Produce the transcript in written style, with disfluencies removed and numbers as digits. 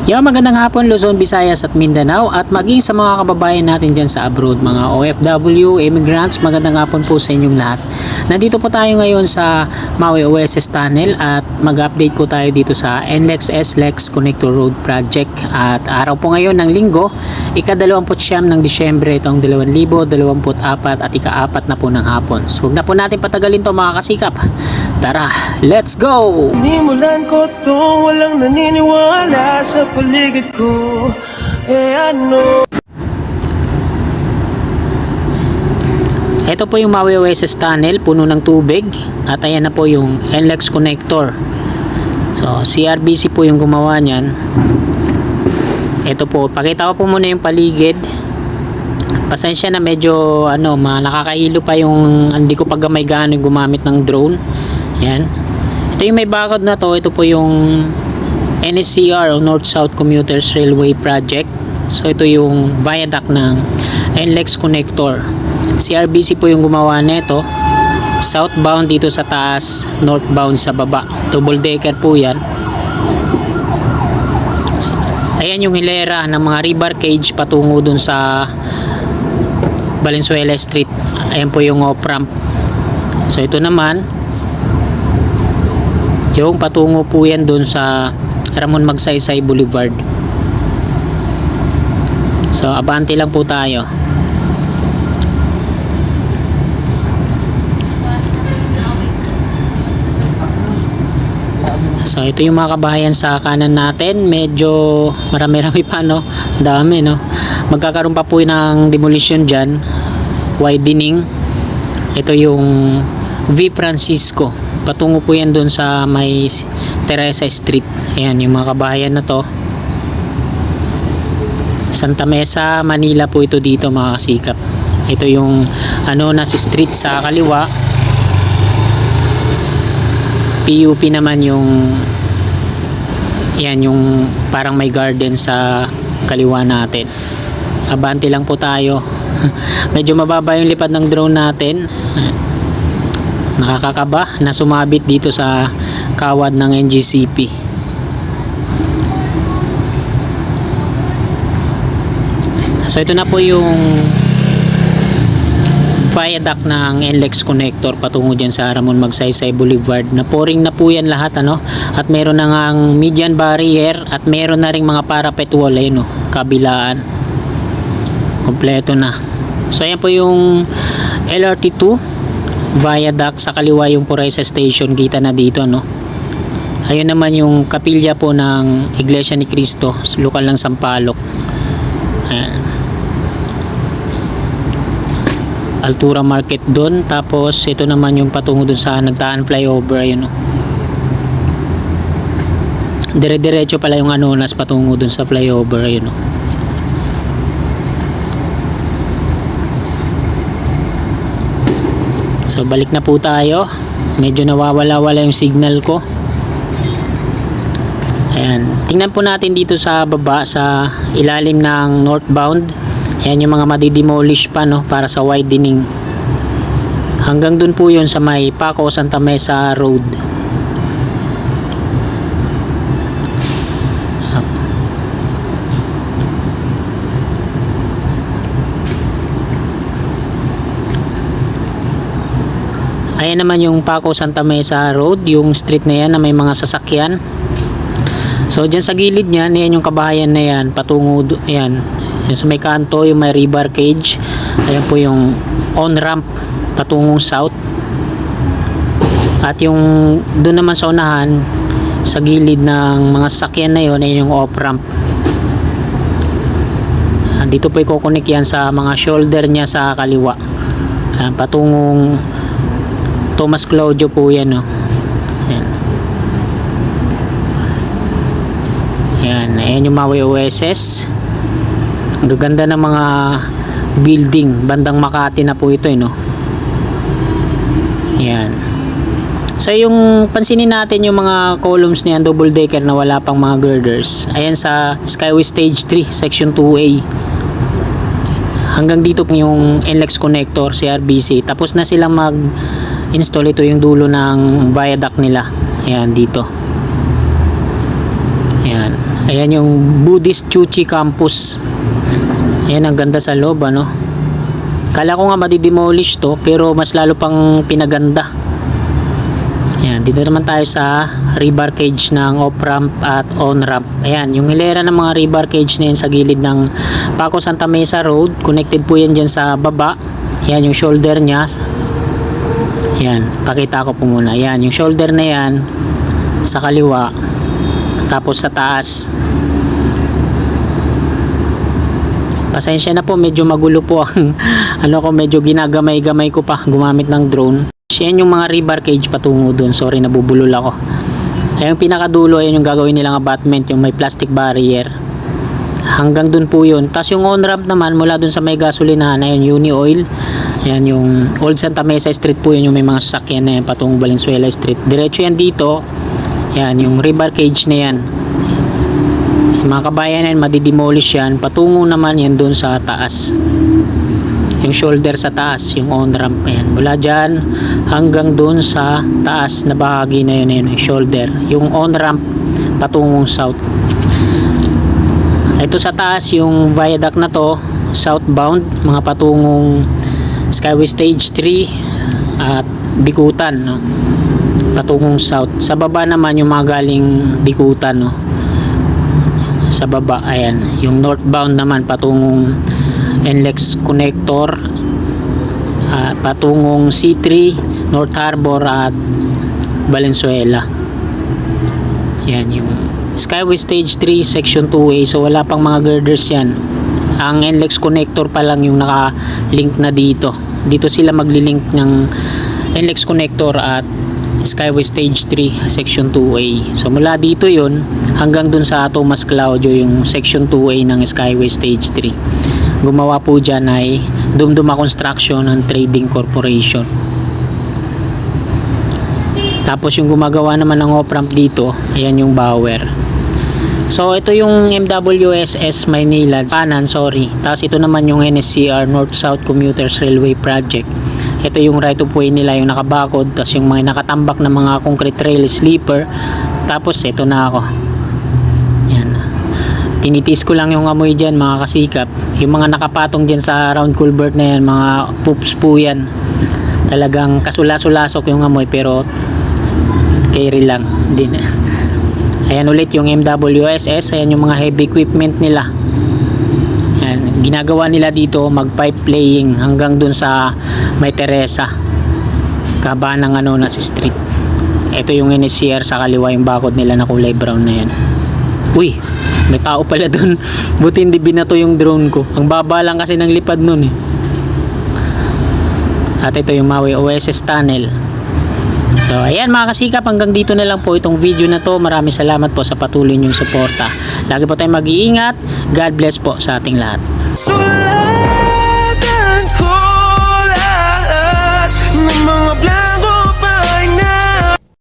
Magandang hapon Luzon, Visayas at Mindanao at maging sa mga kababayan natin dyan sa abroad, mga OFW, immigrants, magandang hapon po sa inyong lahat. Nandito po tayo ngayon sa Maui OSS Tunnel at mag-update po tayo dito sa NLEX SLEX Connector Road Project. At araw po ngayon ng linggo, ika-29 ng Disyembre itong 2024 at ika-4 na po ng hapon. So huwag na po natin patagalin to mga kasikap. Tara, let's go! Nimulan ko to, walang naniniwala sa paligid ko. Ano? Ito po yung Maui OSS Tunnel, puno ng tubig. At ayan na po yung NLEX Connector. So, CRBC po yung gumawa niyan. Ito po, pakita ko po muna yung paligid. Pasensya na medyo nakakahilo pa yung hindi ko pa gamay gaano gumamit ng drone. Yan. Ito yung may bakod na to. Ito po yung NSCR o North-South Commuters Railway Project. So ito yung viaduct ng NLEX Connector. CRBC po yung gumawa nito. Southbound dito sa taas, northbound sa baba. Double decker po yan. Ayan yung hilera ng mga rebar cage patungo dun sa Valenzuela Street. Ayan po yung off-ramp. So ito naman yung patungo po yan dun sa Ramon Magsaysay Boulevard. So abante lang po tayo. So ito yung mga kabahayan sa kanan natin. Medyo marami-rami pa dami magkakaroon pa po ng demolition dyan, widening. Ito yung V. Francisco, patungo po yan dun sa may Teresa Street. Ayan yung mga kabahayan na to. Santa Mesa, Manila po ito dito mga kasikap. Ito yung nasa street sa kaliwa. PUP naman yung yan yung parang may garden sa kaliwa natin. Abante lang po tayo. Medyo mababa yung lipad ng drone natin. Nakakakaba na sumabit dito sa kawad ng NGCP. So ito na po yung viaduct ng NLEX Connector patungo dyan sa Ramon Magsaysay Boulevard. Naporing na po yan lahat at meron na ngang median barrier at meron na ring mga parapet wall kabilaan. Kompleto na. So ayan po yung LRT2 viaduct, sa kaliwa yung Pureza Station, kita na dito ayun naman yung kapilya po ng Iglesia ni Cristo, lokal ng Sampaloc. Ayan. Altura Market doon, tapos ito naman yung patungo doon sa Nagtaan Flyover. Ayun dire-diretso pala yung nas patungo doon sa flyover. Ayun So balik na po tayo. Medyo nawawala-wala yung signal ko. Ayan. Tingnan po natin dito sa baba, sa ilalim ng northbound. Ayan yung mga madidemolish pa para sa widening. Hanggang dun po yun sa may Paco Santa Mesa Road. Ayan naman yung Paco Santa Mesa Road, yung street na yan na may mga sasakyan. So dyan sa gilid niyan, yan yung kabahayan na yan, patungo yan. Yung sa may kanto, yung may rebar cage. Ayan po yung on-ramp patungong south. At yung doon naman sa unahan, sa gilid ng mga sasakyan na yun, ay yung off-ramp. Dito po ikukunik yan sa mga shoulder niya sa kaliwa. Patungong Tomas Claudio po yan Ayan. Ayan yung Maui OSS. Ang gaganda ng mga building, bandang Makati na po ito Ayan. So yung pansinin natin yung mga columns niyan, double decker na wala pang mga girders. Ayan sa Skyway Stage 3 Section 2A. Hanggang dito yung NLEX Connector, CRBC. Tapos na silang install. Ito yung dulo ng viaduct nila. Ayan dito. Ayan. Ayan yung Buddhist Chuchi Campus. Ayan, ang ganda sa loob, ano. Kala ko nga madidemolish to, pero mas lalo pang pinaganda. Ayan, dito naman tayo sa rebar cage ng off-ramp at on-ramp. Ayan, yung hilera ng mga rebar cage na yan sa gilid ng Paco Santa Mesa Road. Connected po yan dyan sa baba. Ayan, yung shoulder nya. Ayan, pakita ko po muna. Ayan, yung shoulder na yan sa kaliwa. Tapos sa taas. Pasensya na po, medyo magulo po ang ano ko, medyo ginagamay-gamay ko pa gumamit ng drone. Yan yung mga rebar cage patungo doon. Sorry, nabubulol ako. Ay, yung pinakadulo, ayan yung gagawin nilang abutment, yung may plastic barrier. Hanggang doon po yun. Tapos yung on-ramp naman, mula doon sa may gasolinahan, ayan, Uni Oil. Yan yung Old Santa Mesa Street po, yun yung may mga sasakyan na yan, patungong Valenzuela Street. Diretso yan dito. Yan, yung rebar cage na yan. Mga kabayan yan, madidemolish yan. Patungo naman yan doon sa taas. Yung shoulder sa taas, yung on-ramp, ayan. Mula dyan hanggang doon sa taas na bahagi na yun, yung shoulder. Yung on-ramp patungong south. Ito sa taas, yung viaduct na to, southbound, mga patungong Skyway Stage 3 at Bikutan, no? Patungong south. Sa baba naman yung mga galing Bikutan, no? Sa baba, ayan. Yung northbound naman patungong NLEX connector, patungong C3, North Harbor at Valenzuela. Yan yung Skyway Stage 3 Section 2A. So wala pang mga girders yan. Ang NLEX connector pa lang yung naka-link na dito. Dito sila magli-link ng NLEX connector at Skyway Stage 3 Section 2A. So mula dito yun hanggang dun sa Tomas Claudio, yung Section 2A ng Skyway Stage 3. Gumawa po dyan ay Dumduma Construction and Trading Corporation. Tapos yung gumagawa naman ng off-ramp dito, ayan yung Bauer. So ito yung MWSS Maynila kanan, sorry. Tapos ito naman yung NSCR North-South Commuters Railway Project. Ito yung right of way nila, yung nakabakod. Tapos yung mga nakatambak na mga concrete rail sleeper. Tapos ito na ako. Yan. Tinitis ko lang yung amoy dyan, mga kasikap. Yung mga nakapatong dyan sa round culvert na yan, mga poops po yan. Talagang kasula-sulasok yung amoy, pero carry lang din. Ayan ulit yung MWSS. Ayan yung mga heavy equipment nila. Ayan, ginagawa nila dito mag-pipe laying hanggang dun sa May Teresa, kaba ng ano na si street. Ito yung NSCR sa kaliwa, yung bakod nila na kulay brown na yan. Uy, may tao pala dun. Buti hindi binato yung drone ko. Ang baba lang kasi ng lipad nun eh. At ito yung Maui OSS Tunnel. So ayan mga kasikap, hanggang dito na lang po itong video na to. Maraming salamat po sa patuloy niyong suporta. Lagi po tayong mag-iingat. God bless po sa ating lahat. Sulat